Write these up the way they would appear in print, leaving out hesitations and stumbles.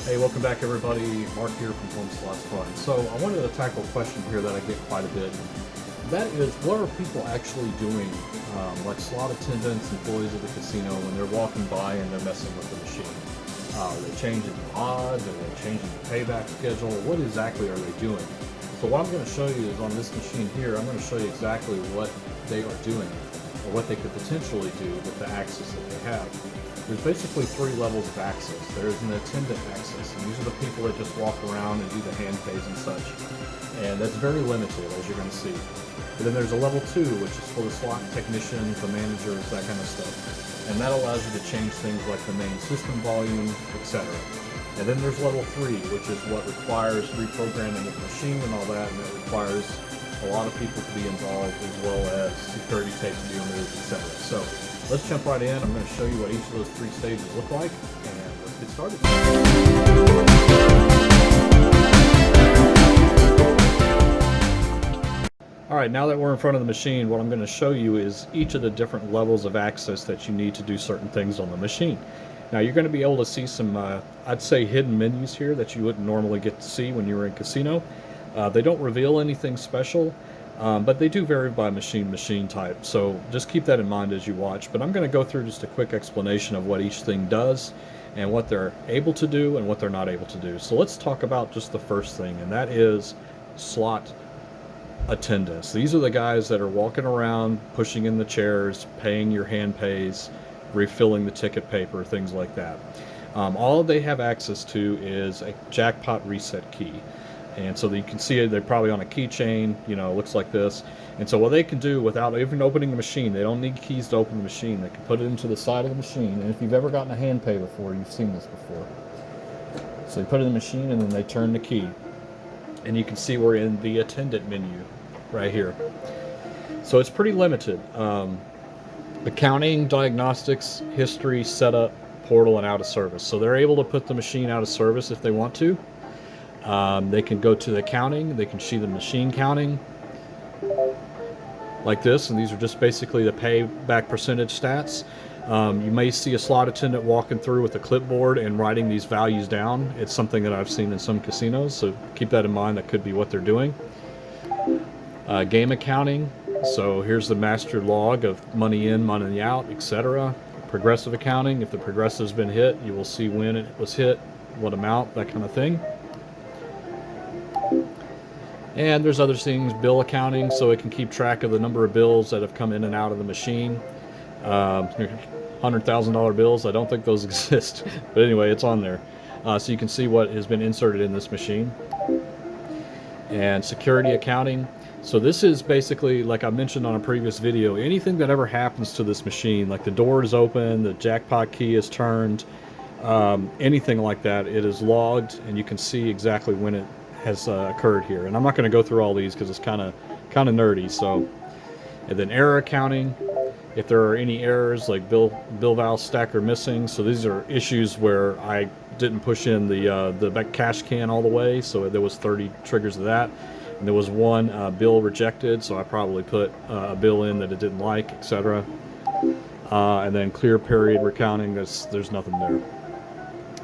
Hey, welcome back everybody. Mark here from Home Slots Fun. So I wanted to tackle a question here that I get quite a bit. That is, what are people actually doing, like slot attendants, employees of the casino, when they're walking by and they're messing with the machine? Are they changing the odds? Are they changing the payback schedule? What exactly are they doing? So what I'm going to show you is on this machine here, I'm going to show you exactly what they are doing, or what they could potentially do with the access that they have. There's basically three levels of access. There's an attendant access, and these are the people that just walk around and do the hand pays and such. And that's very limited, as you're going to see. But then there's a level 2, which is for the slot technicians, the managers, that kind of stuff. And that allows you to change things like the main system volume, etc. And then there's level 3, which is what requires reprogramming of the machine and all that, and it requires a lot of people to be involved, as well as security tapes to be removed, etc. So let's jump right in. I'm going to show you what each of those three stages look like, and let's get started. Alright, now that we're in front of the machine, what I'm going to show you is each of the different levels of access that you need to do certain things on the machine. Now you're going to be able to see some, I'd say, hidden menus here that you wouldn't normally get to see when you were in casino. They don't reveal anything special, but they do vary by machine type, so just keep that in mind as you watch. But I'm going to go through just a quick explanation of what each thing does and what they're able to do and what they're not able to do. So let's talk about just the first thing, and that is slot attendants. These are the guys that are walking around, pushing in the chairs, paying your hand pays, refilling the ticket paper, things like that. All they have access to is a jackpot reset key. And so you can see it, they're probably on a keychain, you know, it looks like this. And so what they can do without even opening the machine, they don't need keys to open the machine. They can put it into the side of the machine. And if you've ever gotten a hand pay before, you've seen this before. So you put it in the machine and then they turn the key. And you can see we're in the attendant menu right here. So it's pretty limited. Accounting, diagnostics, history, setup, portal, and out of service. So they're able to put the machine out of service if they want to. They can go to the counting, they can see the machine counting like this, and these are just basically the payback percentage stats. You may see a slot attendant walking through with a clipboard and writing these values down. It's something that I've seen in some casinos, so keep that in mind. That could be what they're doing. Game accounting, so here's the master log of money in, money out, etc. Progressive accounting, if the progressive's been hit, you will see when it was hit, what amount, that kind of thing. And there's other things, bill accounting, so it can keep track of the number of bills that have come in and out of the machine. $100,000 bills, I don't think those exist, but anyway, it's on there. So you can see what has been inserted in this machine. And security accounting. So this is basically, like I mentioned on a previous video, anything that ever happens to this machine, like the door is open, the jackpot key is turned, anything like that, it is logged, and you can see exactly when it has occurred here. And I'm not going to go through all these because it's kind of nerdy. So, and then error accounting, if there are any errors like bill valve stacker missing. So these are issues where I didn't push in the cash can all the way, so there was 30 triggers of that. And there was one bill rejected, so I probably put a bill in that it didn't like, etc. And then clear period recounting, there's nothing there.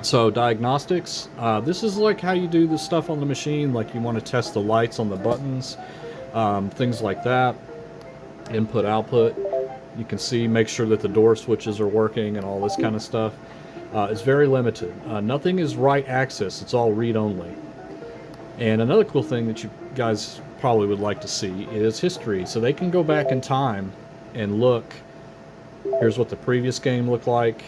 So diagnostics, this is like how you do the stuff on the machine, like you want to test the lights on the buttons, things like that. Input, output, you can see, make sure that the door switches are working and all this kind of stuff. It's very limited. Nothing is write access, it's all read only. And another cool thing that you guys probably would like to see is history. So they can go back in time and look. Here's what the previous game looked like.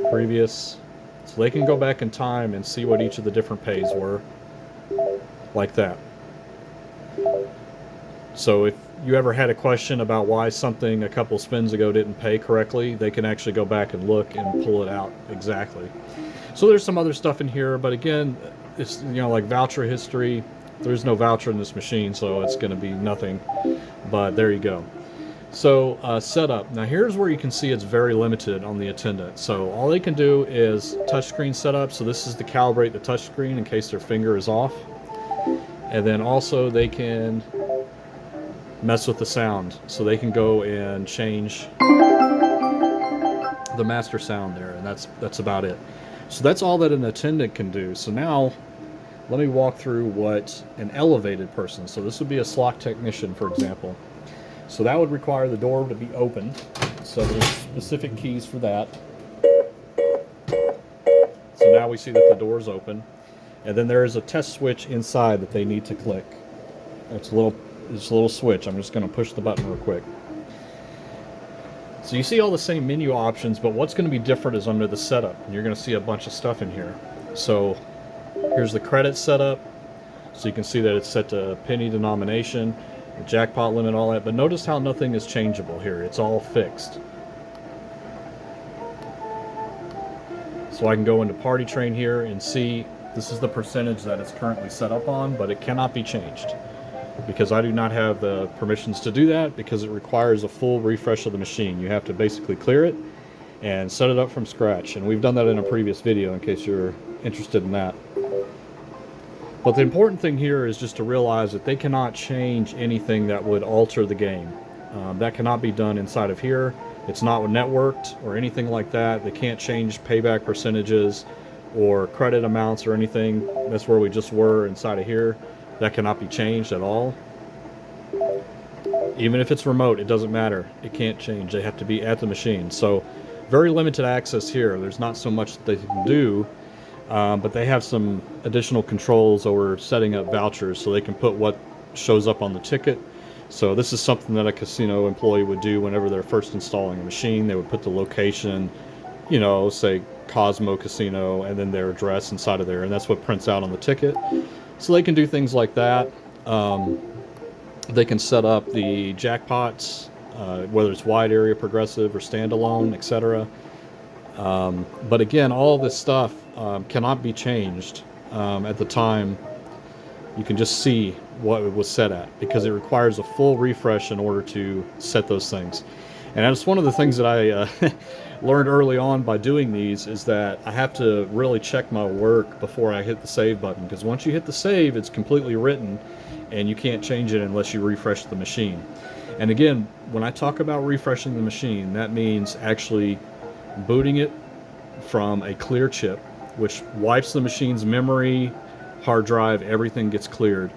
Previous. So they can go back in time and see what each of the different pays were. Like that. So if you ever had a question about why something a couple spins ago didn't pay correctly, they can actually go back and look and pull it out exactly. So there's some other stuff in here, but again, it's, you know, like voucher history. There's no voucher in this machine, so it's going to be nothing. But there you go. So setup. Now here's where you can see it's very limited on the attendant. So all they can do is touchscreen setup. So this is to calibrate the touchscreen in case their finger is off. And then also they can mess with the sound. So they can go and change the master sound there, and that's about it. So that's all that an attendant can do. So now let me walk through what an elevated person, so this would be a slot technician, for example. So that would require the door to be opened. So there's specific keys for that. So now we see that the door is open. And then there is a test switch inside that they need to click. It's a little switch. I'm just going to push the button real quick. So you see all the same menu options, but what's going to be different is under the setup. And you're going to see a bunch of stuff in here. So here's the credit setup. So you can see that it's set to penny denomination, the jackpot limit, all that. But notice how nothing is changeable here. It's all fixed. So I can go into Party Train here and see this is the percentage that it's currently set up on, but it cannot be changed because I do not have the permissions to do that because it requires a full refresh of the machine. You have to basically clear it and set it up from scratch. And we've done that in a previous video in case you're interested in that. But the important thing here is just to realize that they cannot change anything that would alter the game. That cannot be done inside of here. It's not networked or anything like that. They can't change payback percentages or credit amounts or anything. That's where we just were inside of here. That cannot be changed at all. Even if it's remote, it doesn't matter. It can't change. They have to be at the machine. So very limited access here. There's not so much that they can do, but they have some additional controls over setting up vouchers so they can put what shows up on the ticket. So this is something that a casino employee would do whenever they're first installing a machine. They would put the location, you know, say Cosmo Casino, and then their address inside of there, and that's what prints out on the ticket. So they can do things like that. They can set up the jackpots, whether it's wide area, progressive, or standalone, etc. But again, all this stuff cannot be changed at the time. You can just see what it was set at because it requires a full refresh in order to set those things. And that's one of the things that I learned early on by doing these is that I have to really check my work before I hit the save button, because once you hit the save, it's completely written and you can't change it unless you refresh the machine. And again, when I talk about refreshing the machine, that means actually booting it from a clear chip, which wipes the machine's memory, hard drive, everything gets cleared,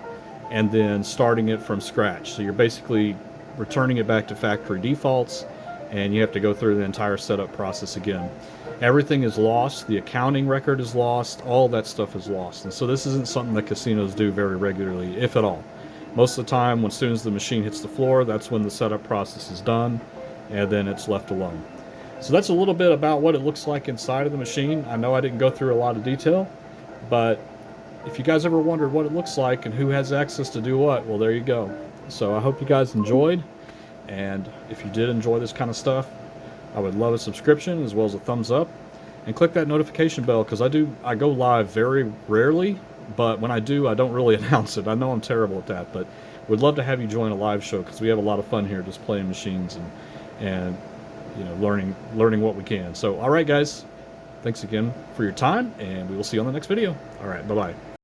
and then starting it from scratch. So you're basically returning it back to factory defaults, and you have to go through the entire setup process again. Everything is lost. The accounting record is lost. All that stuff is lost. And so this isn't something that casinos do very regularly, if at all. Most of the time, as soon as the machine hits the floor, that's when the setup process is done, and then it's left alone. So that's a little bit about what it looks like inside of the machine. I know I didn't go through a lot of detail, but if you guys ever wondered what it looks like and who has access to do what, well, there you go. So I hope you guys enjoyed, and if you did enjoy this kind of stuff, I would love a subscription as well as a thumbs up, and click that notification bell, because I go live very rarely, but when I do, I don't really announce it. I know I'm terrible at that, but would love to have you join a live show, because we have a lot of fun here just playing machines and you know, learning what we can. So all right guys, thanks again for your time, and we will see you on the next video. All right, bye-bye.